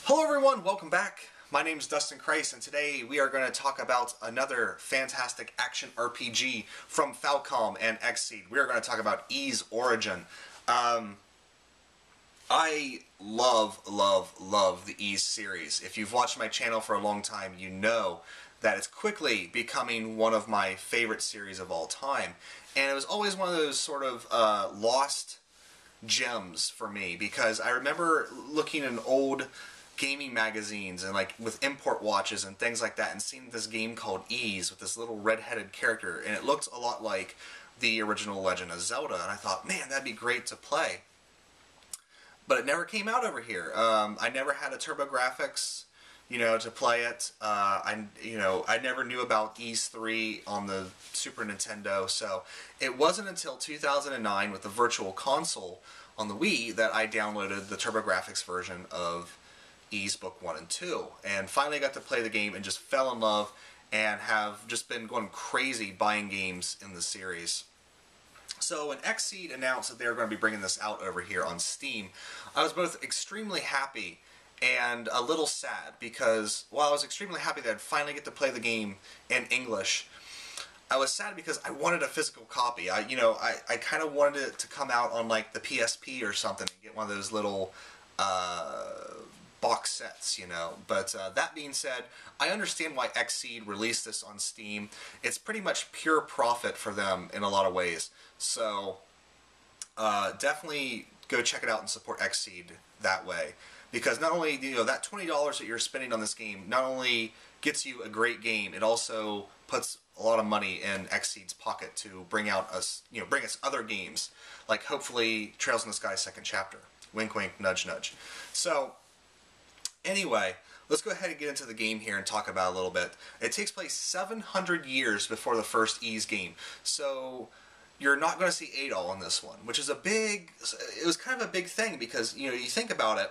Hello everyone, welcome back. My name is dustinkreis, and today we are going to talk about another fantastic action RPG from Falcom and Xseed. We are going to talk about Ys Origin. I love the Ys series. If you've watched my channel for a long time, you know that it's quickly becoming one of my favorite series of all time. And it was always one of those sort of lost gems for me, because I remember looking in old gaming magazines and like with import watches and things like that and seeing this game called Ys with this little red-headed character, and it looked a lot like the original Legend of Zelda, and I thought, man, that'd be great to play. But it never came out over here. I never had a TurboGrafx, to play it. I never knew about Ys 3 on the Super Nintendo, so it wasn't until 2009 with the Virtual Console on the Wii that I downloaded the TurboGrafx version of Ys Book 1 and 2, and finally got to play the game and just fell in love and have just been going crazy buying games in the series. So when Xseed announced that they were going to be bringing this out over here on Steam, I was both extremely happy and a little sad, because while I was extremely happy that I'd finally get to play the game in English, I was sad because I wanted a physical copy. I kind of wanted it to come out on like the PSP or something and get one of those little box sets, But that being said, I understand why Xseed released this on Steam. It's pretty much pure profit for them in a lot of ways. So definitely go check it out and support Xseed that way. Because not only, that $20 that you're spending on this game not only gets you a great game, it also puts a lot of money in Xseed's pocket to bring out us, bring us other games, like hopefully Trails in the Sky Second Chapter. Wink, wink, nudge, nudge. So anyway, let's go ahead and get into the game here and talk about it a little bit. It takes place 700 years before the first Ys game, so you're not going to see Adol in this one, which is it was kind of a big thing, because, you think about it,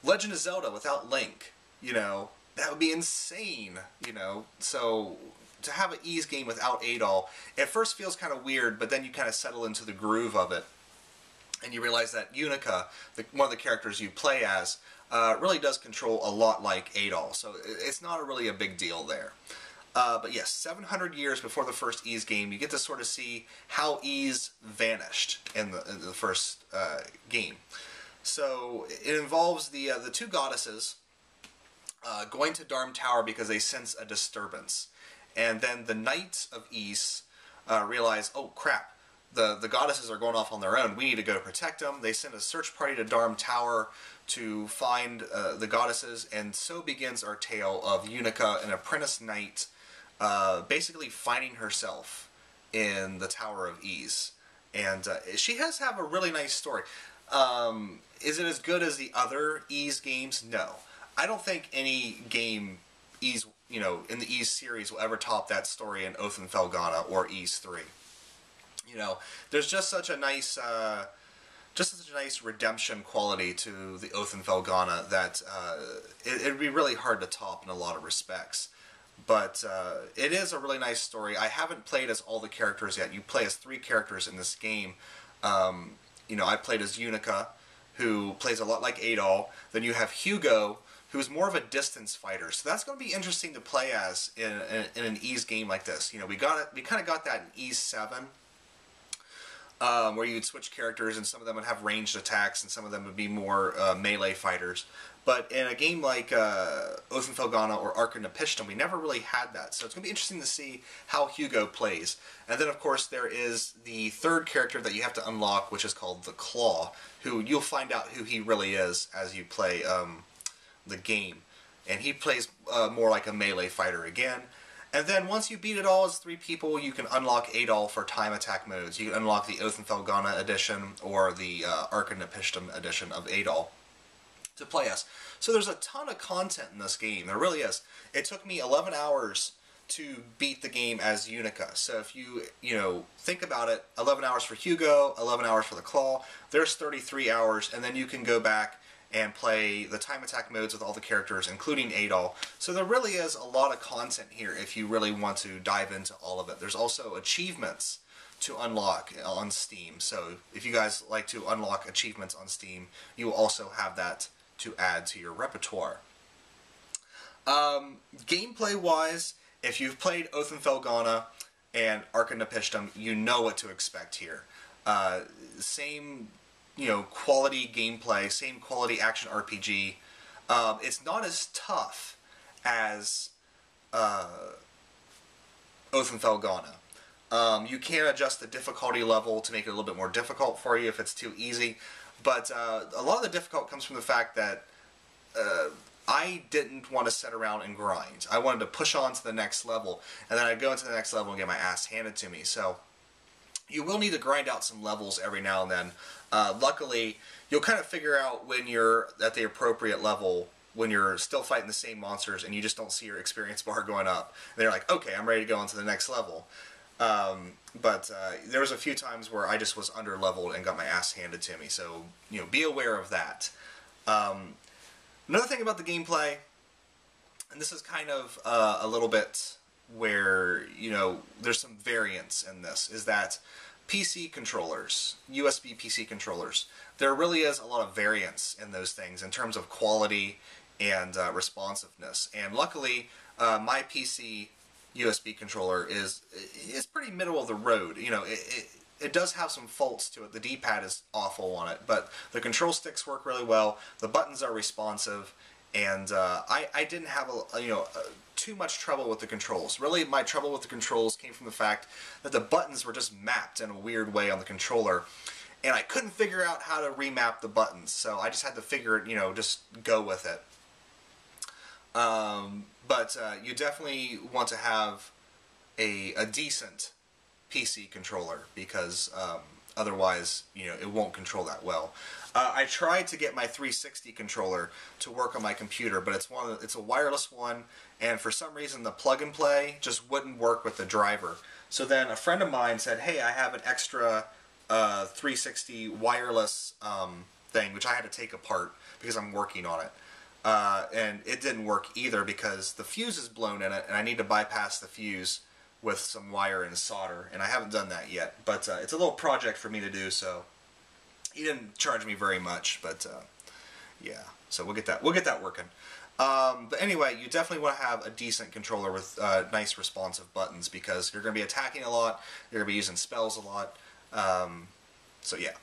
Legend of Zelda without Link, that would be insane, so to have an Ys game without Adol, at first feels kind of weird, but then you kind of settle into the groove of it, and you realize that Unica, one of the characters you play as, really does control a lot like Adol, so it's not really a big deal there. But yes, 700 years before the first Ys game, you get to sort of see how Ys vanished in the first game. So it involves the two goddesses going to Darm Tower because they sense a disturbance. And then the Knights of Ys realize, oh crap, the goddesses are going off on their own. We need to go protect them. They send a search party to Darm Tower to find the goddesses, and so begins our tale of Unica, an apprentice knight, basically finding herself in the Tower of Ys. And she has a really nice story. Is it as good as the other Ys games? No. I don't think any game Ys, in the Ys series will ever top that story in Oath and Felghana or Ys 3. There's just such a nice redemption quality to the Oath and Felghana that it'd be really hard to top in a lot of respects. But it is a really nice story. I haven't played as all the characters yet. You play as 3 characters in this game. I played as Unica, who plays a lot like Adol. Then you have Hugo, who's more of a distance fighter. So that's going to be interesting to play as in an Ys game like this. We kind of got that in Ys 7. Where you'd switch characters, and some of them would have ranged attacks, and some of them would be more melee fighters. But in a game like Oath and Felghana or Ark and Napishtim, we never really had that. So it's going to be interesting to see how Hugo plays. And then, of course, there is the third character that you have to unlock, which is called the Claw, who you'll find out who he really is as you play the game. And he plays more like a melee fighter again. And then once you beat it all as 3 people, you can unlock Adol for time attack modes. You can unlock the Oath and Felghana edition or the Ark and Napishtim edition of Adol to play as. So there's a ton of content in this game. There really is. It took me 11 hours to beat the game as Unica. So if you think about it, 11 hours for Hugo, 11 hours for the Claw, there's 33 hours, and then you can go back and play the time attack modes with all the characters, including Adol. So there really is a lot of content here if you really want to dive into all of it. There's also achievements to unlock on Steam. So if you guys like to unlock achievements on Steam, you will also have that to add to your repertoire. Gameplay-wise, if you've played Oath and Felghana and Ark and Napishtim, you know what to expect here. Same, quality gameplay, same quality action RPG. It's not as tough as Oath and Felghana. You can adjust the difficulty level to make it a little bit more difficult for you if it's too easy, but a lot of the difficulty comes from the fact that I didn't want to sit around and grind. I wanted to push on to the next level, and then I'd go into the next level and get my ass handed to me. So you will need to grind out some levels every now and then. Luckily, you'll kind of figure out when you're at the appropriate level, when you're still fighting the same monsters and you just don't see your experience bar going up. And they're like, okay, I'm ready to go on to the next level. But there was a few times where I just was under-leveled and got my ass handed to me. So, be aware of that. Another thing about the gameplay, and this is kind of a little bit where, there's some variance in this, is that PC controllers, USB PC controllers, there really is a lot of variance in those things in terms of quality and responsiveness. And luckily, my PC USB controller is pretty middle of the road. It does have some faults to it. The D-pad is awful on it, but the control sticks work really well. The buttons are responsive, and I didn't have too much trouble with the controls. Really, my trouble with the controls came from the fact that the buttons were just mapped in a weird way on the controller, and I couldn't figure out how to remap the buttons. So I just had to figure it, just go with it. But you definitely want to have a decent PC controller, because otherwise, it won't control that well. I tried to get my 360 controller to work on my computer, but it's a wireless one, and for some reason the plug and play just wouldn't work with the driver. So then a friend of mine said, hey, I have an extra 360 wireless thing, which I had to take apart because I'm working on it. And it didn't work either because the fuse is blown in it, and I need to bypass the fuse with some wire and solder, and I haven't done that yet. But it's a little project for me to do, so he didn't charge me very much. But yeah, so we'll get that working. But anyway, you definitely want to have a decent controller with nice responsive buttons, because you're going to be attacking a lot, you're going to be using spells a lot. So yeah.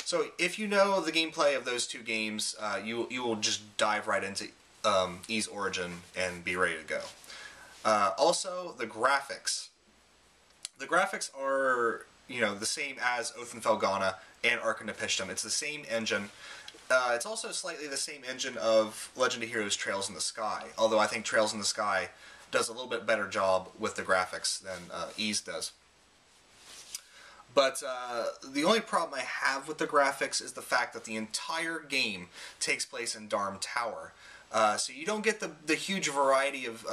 So if you know the gameplay of those two games, you will just dive right into Ys Origin and be ready to go. Also, the graphics. The graphics are, the same as Oath and Felghana and Ark and Napishtim. It's the same engine. It's also slightly the same engine of Legend of Heroes Trails in the Sky, although I think Trails in the Sky does a little bit better job with the graphics than Ys does. But the only problem I have with the graphics is the fact that the entire game takes place in Darm Tower. So you don't get the huge variety of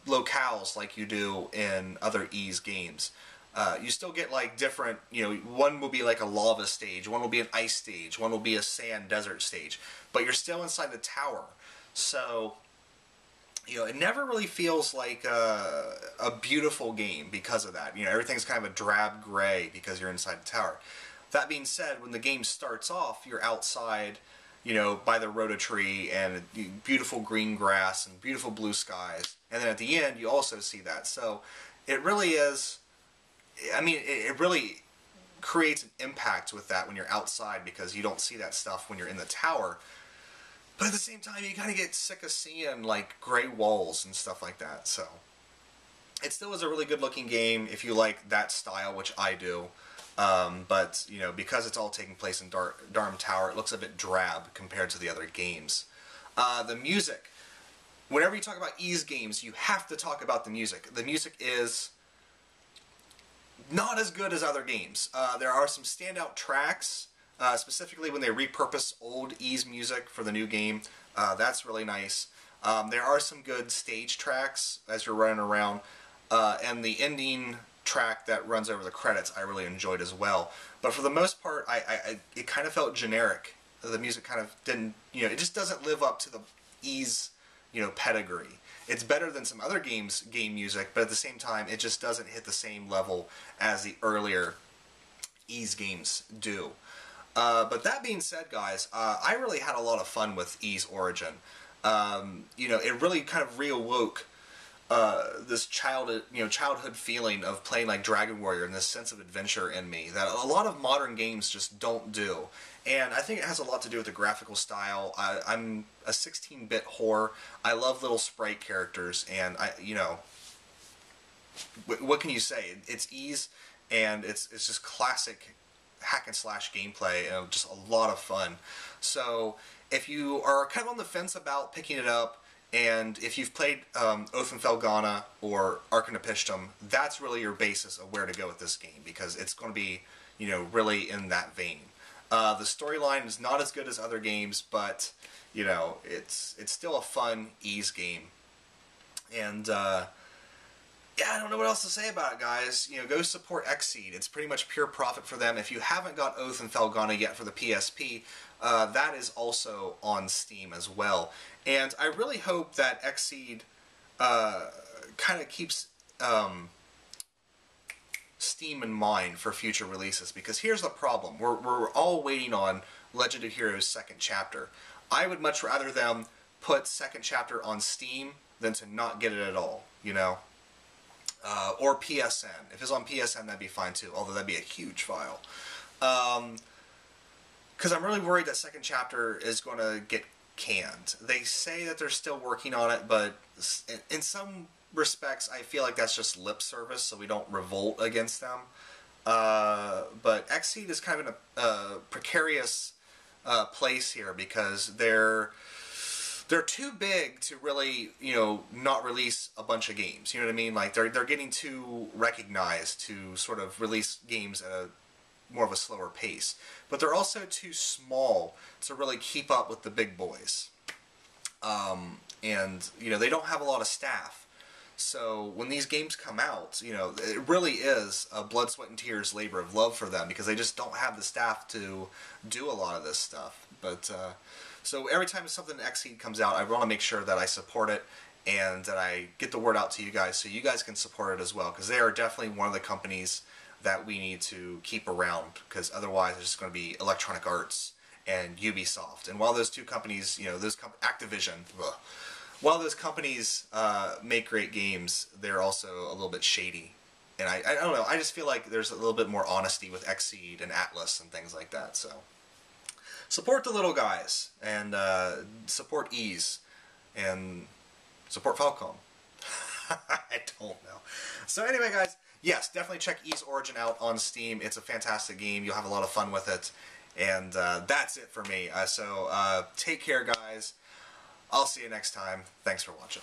locales like you do in other Ys games. You still get like different, one will be like a lava stage, one will be an ice stage, one will be a sand desert stage, but you're still inside the tower. So, it never really feels like a beautiful game because of that. Everything's kind of a drab gray because you're inside the tower. That being said, when the game starts off, you're outside, by the Rhoda-tree, and beautiful green grass and beautiful blue skies. And then at the end, you also see that. So it really is, it really creates an impact with that when you're outside, because you don't see that stuff when you're in the tower. But at the same time, you kind of get sick of seeing, like, gray walls and stuff like that. So it still is a really good-looking game if you like that style, which I do. But, because it's all taking place in Darm Tower, it looks a bit drab compared to the other games. The music. Whenever you talk about Ys games, you have to talk about the music. The music is not as good as other games. There are some standout tracks, specifically when they repurpose old Ys music for the new game. That's really nice. There are some good stage tracks as you're running around, and the ending track that runs over the credits I really enjoyed as well. But for the most part, it kind of felt generic. The music kind of didn't, it just doesn't live up to the Ys, pedigree. It's better than some other games' game music, but at the same time, it just doesn't hit the same level as the earlier Ys games do. But that being said, guys, I really had a lot of fun with Ys Origin. You know, it really kind of reawoke this childhood feeling of playing like Dragon Warrior and this sense of adventure in me that a lot of modern games just don't do. And I think it has a lot to do with the graphical style. I'm a 16-bit whore. I love little sprite characters, and you know, what can you say? It's Ys, and it's just classic hack and slash gameplay, and just a lot of fun. So if you are kind of on the fence about picking it up, and if you've played Oath and Felghana or Arcana Pishtum, that's really your basis of where to go with this game, because it's going to be, you know, really in that vein. The storyline is not as good as other games, but you know, it's still a fun Ys game. And yeah, I don't know what else to say about it, guys. You know, go support Xseed. It's pretty much pure profit for them. If you haven't got Oath and Felghana yet for the PSP, that is also on Steam as well. And I really hope that Xseed kind of keeps Steam in mind for future releases, because here's the problem. We're all waiting on Legend of Heroes 2nd Chapter. I would much rather them put 2nd Chapter on Steam than to not get it at all, you know? Or PSN. If it's on PSN, that'd be fine too, although that'd be a huge file. Because I'm really worried that 2nd Chapter is going to get canned. They say that they're still working on it, but in some respects, I feel like that's just lip service, so we don't revolt against them. But Xseed is kind of in a precarious place here, because they're too big to really, you know, not release a bunch of games. You know what I mean? Like they're getting too recognized to sort of release games at a more of a slower pace. But they're also too small to really keep up with the big boys. And you know, they don't have a lot of staff. So when these games come out, you know, it really is a blood, sweat, and tears labor of love for them, because they just don't have the staff to do a lot of this stuff. But so every time something Xseed comes out, I want to make sure that I support it and that I get the word out to you guys so you guys can support it as well, because they are definitely one of the companies that we need to keep around, because otherwise it's just going to be Electronic Arts and Ubisoft. And while those two companies, you know, Activision, while those companies make great games, they're also a little bit shady. And I don't know, I just feel like there's a little bit more honesty with Xseed and Atlas and things like that. So support the little guys, and support Ys, and support Falcom. I don't know. So anyway, guys, yes, definitely check Ys Origin out on Steam. It's a fantastic game. You'll have a lot of fun with it. And that's it for me. So take care, guys. I'll see you next time. Thanks for watching.